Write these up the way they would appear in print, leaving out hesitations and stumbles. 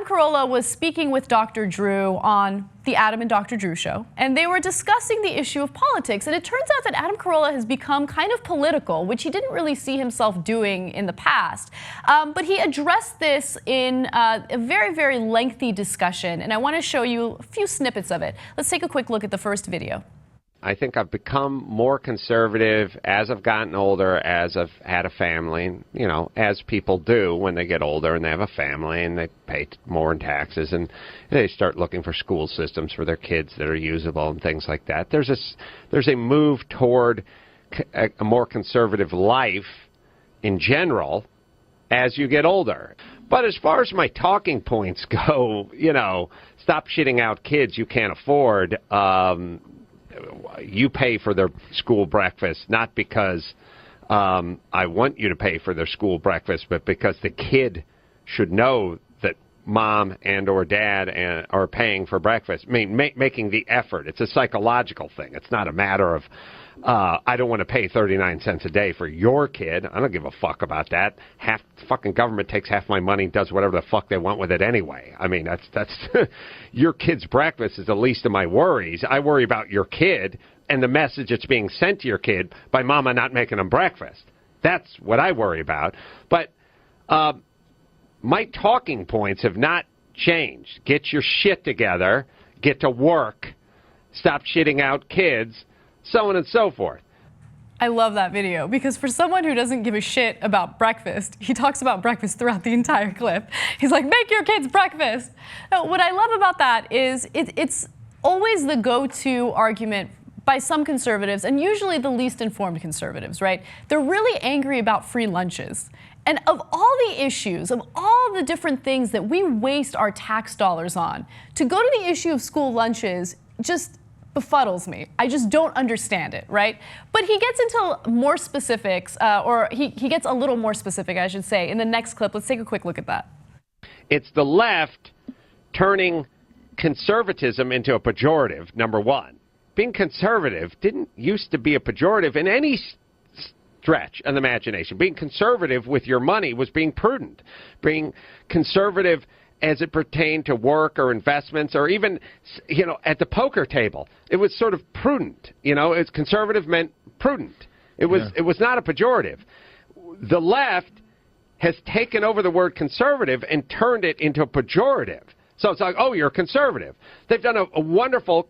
Adam Carolla was speaking with Dr. Drew on the Adam and Dr. Drew show, and they were discussing the issue of politics. And it turns out that Adam Carolla has become kind of political, which he didn't really see himself doing in the past. But he addressed this in a very, very lengthy discussion, and I want to show you a few snippets of it. Let's take a quick look at the first video. I think I've become more conservative as I've gotten older, as I've had a family, you know, as people do when they get older and they have a family and they pay more in taxes and they start looking for school systems for their kids that are usable and things like that. There's a move toward a more conservative life in general as you get older. But as far as my talking points go, you know, stop shitting out kids you can't afford. You pay for their school breakfast, not because I want you to pay for their school breakfast, but because the kid should know that mom and or dad are paying for breakfast. I mean, making the effort. It's a psychological thing. It's not a matter of, I don't want to pay 39 cents a day for your kid. I don't give a fuck about that. Half the fucking government takes half my money and does whatever the fuck they want with it anyway. I mean, that's your kid's breakfast is the least of my worries. I worry about your kid and the message that's being sent to your kid by mama not making them breakfast. That's what I worry about. But my talking points have not changed. Get your shit together. Get to work. Stop shitting out kids. So on and so forth. I love that video because for someone who doesn't give a shit about breakfast, he talks about breakfast throughout the entire clip. He's like, make your kids breakfast. Now, what I love about that is it's always the go-to argument by some conservatives, and usually the least informed conservatives, right? They're really angry about free lunches. And of all the issues, of all the different things that we waste our tax dollars on, to go to the issue of school lunches just befuddles me. I just don't understand it, right? But he gets into more specifics, or he gets a little more specific, I should say, in the next clip. Let's take a quick look at that. It's the left turning conservatism into a pejorative, number one. Being conservative didn't used to be a pejorative in any stretch of the imagination. Being conservative with your money was being prudent. Being conservative as it pertained to work or investments or even, you know, at the poker table, it was sort of prudent. You know, it's conservative meant prudent. It was not a pejorative. The left has taken over the word conservative and turned it into a pejorative. So it's like, oh, you're conservative. They've done a wonderful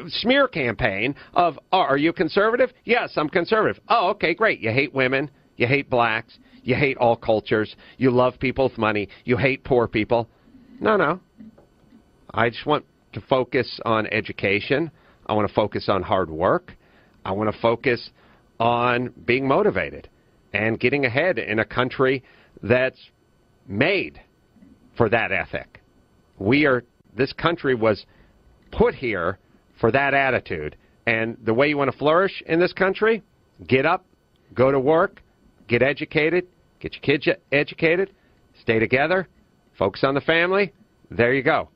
smear campaign of, oh, are you conservative? Yes, I'm conservative. Oh, okay, great. You hate women. You hate blacks. You hate all cultures. You love people with money. You hate poor people. No. I just want to focus on education. I want to focus on hard work. I want to focus on being motivated and getting ahead in a country that's made for that ethic. This country was put here for that attitude. And the way you want to flourish in this country, get up, go to work, get educated, get your kids educated, stay together, focus on the family. There you go.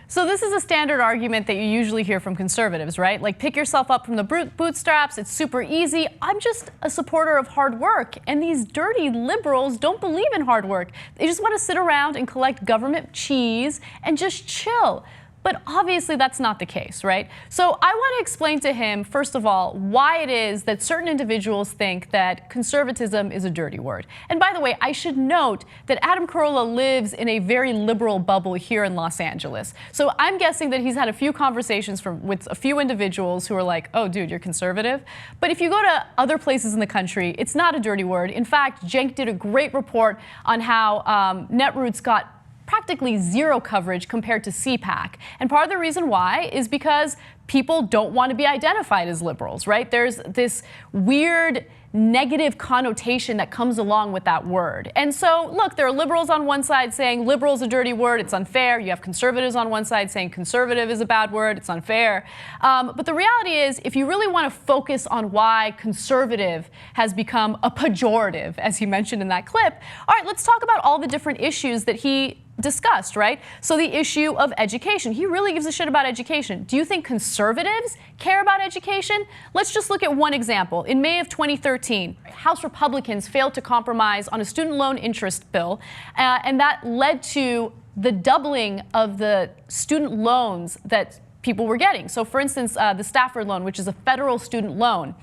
So this is a standard argument that you usually hear from conservatives, right? Like, pick yourself up from the bootstraps. It's super easy. I'm just a supporter of hard work. And these dirty liberals don't believe in hard work. They just want to sit around and collect government cheese and just chill. But obviously that's not the case, right? So I want to explain to him, first of all, why it is that certain individuals think that conservatism is a dirty word. And by the way, I should note that Adam Carolla lives in a very liberal bubble here in Los Angeles. So I'm guessing that he's had a few conversations with a few individuals who are like, oh, dude, you're conservative. But if you go to other places in the country, it's not a dirty word. In fact, Cenk did a great report on how Netroots got practically zero coverage compared to CPAC. And part of the reason why is because people don't want to be identified as liberals, right? There's this weird negative connotation that comes along with that word. And so, look, there are liberals on one side saying liberal is a dirty word, it's unfair. You have conservatives on one side saying conservative is a bad word, it's unfair. But the reality is, if you really want to focus on why conservative has become a pejorative, as he mentioned in that clip, all right, let's talk about all the different issues that he discussed, right? So the issue of education. He really gives a shit about education. Do you think conservatives care about education? Let's just look at one example. In May of 2013, House Republicans failed to compromise on a student loan interest bill, and that led to the doubling of the student loans that people were getting. So for instance, the Stafford loan, which is a federal student loan,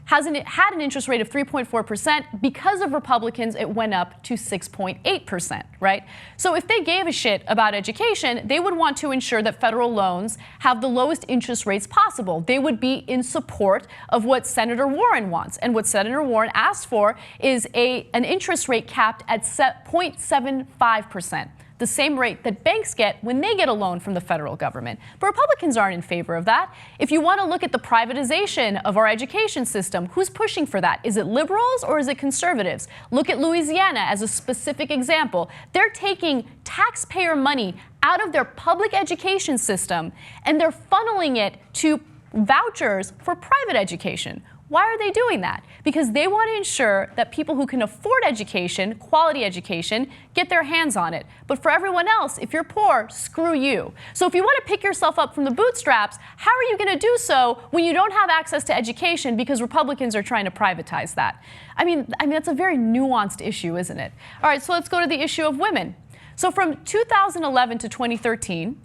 had an interest rate of 3.4%. Because of Republicans, it went up to 6.8%, right? So if they gave a shit about education, they would want to ensure that federal loans have the lowest interest rates possible. They would be in support of what Senator Warren wants. And what Senator Warren asked for is an interest rate capped at 0.75%. The same rate that banks get when they get a loan from the federal government. But Republicans aren't in favor of that. If you want to look at the privatization of our education system, who's pushing for that? Is it liberals or is it conservatives? Look at Louisiana as a specific example. They're taking taxpayer money out of their public education system and they're funneling it to vouchers for private education. Why are they doing that? Because they want to ensure that people who can afford education, quality education, get their hands on it. But for everyone else, if you're poor, screw you. So if you want to pick yourself up from the bootstraps, how are you going to do so when you don't have access to education because Republicans are trying to privatize that? I mean, that's a very nuanced issue, isn't it? All right, so let's go to the issue of women. So from 2011 to 2013,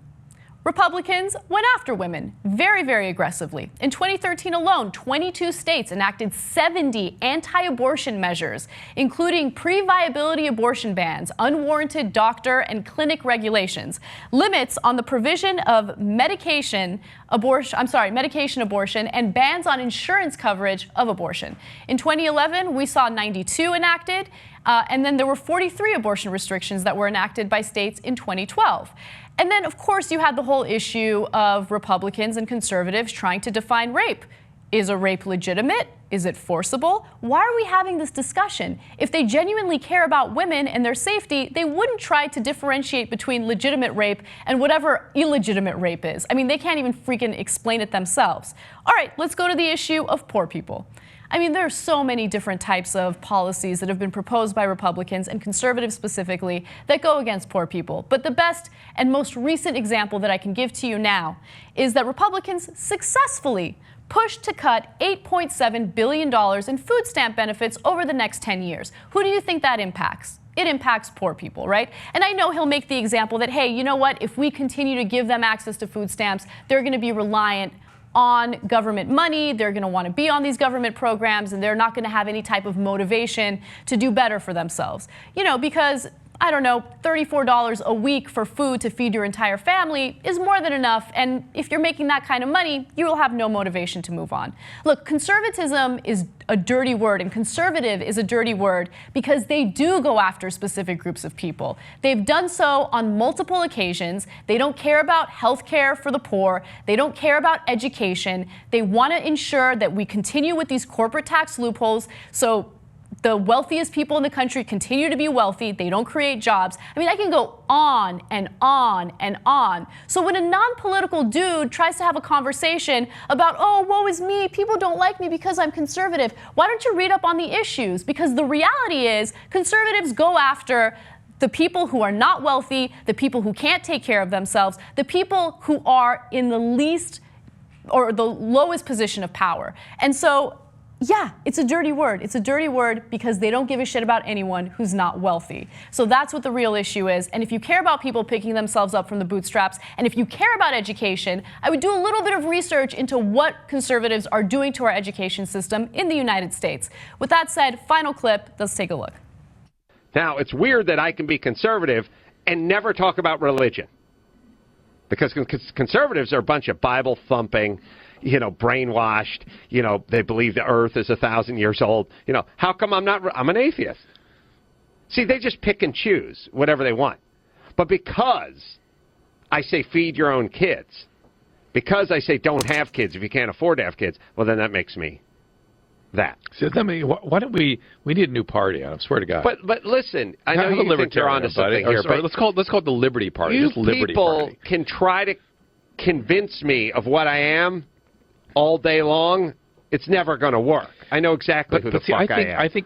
Republicans went after women very, very aggressively. In 2013 alone, 22 states enacted 70 anti-abortion measures, including pre-viability abortion bans, unwarranted doctor and clinic regulations, limits on the provision of medication abortion, and bans on insurance coverage of abortion. In 2011, we saw 92 enacted, and then there were 43 abortion restrictions that were enacted by states in 2012. And then, of course, you had the whole issue of Republicans and conservatives trying to define rape. Is a rape legitimate? Is it forcible? Why are we having this discussion? If they genuinely care about women and their safety, they wouldn't try to differentiate between legitimate rape and whatever illegitimate rape is. I mean, they can't even freaking explain it themselves. All right, let's go to the issue of poor people. I mean, there are so many different types of policies that have been proposed by Republicans and conservatives specifically that go against poor people. But the best and most recent example that I can give to you now is that Republicans successfully pushed to cut $8.7 billion in food stamp benefits over the next 10 years. Who do you think that impacts? It impacts poor people, right? And I know he'll make the example that, hey, you know what? If we continue to give them access to food stamps, they're going to be reliant on government money, they're going to want to be on these government programs, and they're not going to have any type of motivation to do better for themselves. You know, because, I don't know, $34 a week for food to feed your entire family is more than enough, and if you're making that kind of money, you will have no motivation to move on. Look, conservatism is a dirty word, and conservative is a dirty word because they do go after specific groups of people. They've done so on multiple occasions. They don't care about health care for the poor. They don't care about education. They want to ensure that we continue with these corporate tax loopholes so the wealthiest people in the country continue to be wealthy. They don't create jobs. I mean, I can go on and on and on. So when a non-political dude tries to have a conversation about, oh, woe is me, people don't like me because I'm conservative, why don't you read up on the issues? Because the reality is conservatives go after the people who are not wealthy, the people who can't take care of themselves, the people who are in the least or the lowest position of power. And so, yeah, it's a dirty word. It's a dirty word because they don't give a shit about anyone who's not wealthy. So that's what the real issue is. And if you care about people picking themselves up from the bootstraps, and if you care about education, I would do a little bit of research into what conservatives are doing to our education system in the United States. With that said, final clip, let's take a look. Now, it's weird that I can be conservative and never talk about religion. Because conservatives are a bunch of Bible-thumping, brainwashed, they believe the earth is 1,000 years old. How come I'm an atheist? See, they just pick and choose whatever they want. But because I say feed your own kids, because I say don't have kids if you can't afford to have kids, well, then that makes me that. So why don't we need a new party, I swear to God. But listen, I know you think you're onto something here, but let's call it the Liberty Party. You just Liberty people Party. Can try to convince me of what I am all day long. It's never going to work. I know exactly who the fuck I am. I think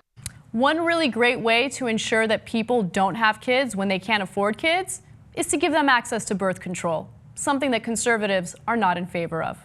one really great way to ensure that people don't have kids when they can't afford kids is to give them access to birth control, something that conservatives are not in favor of.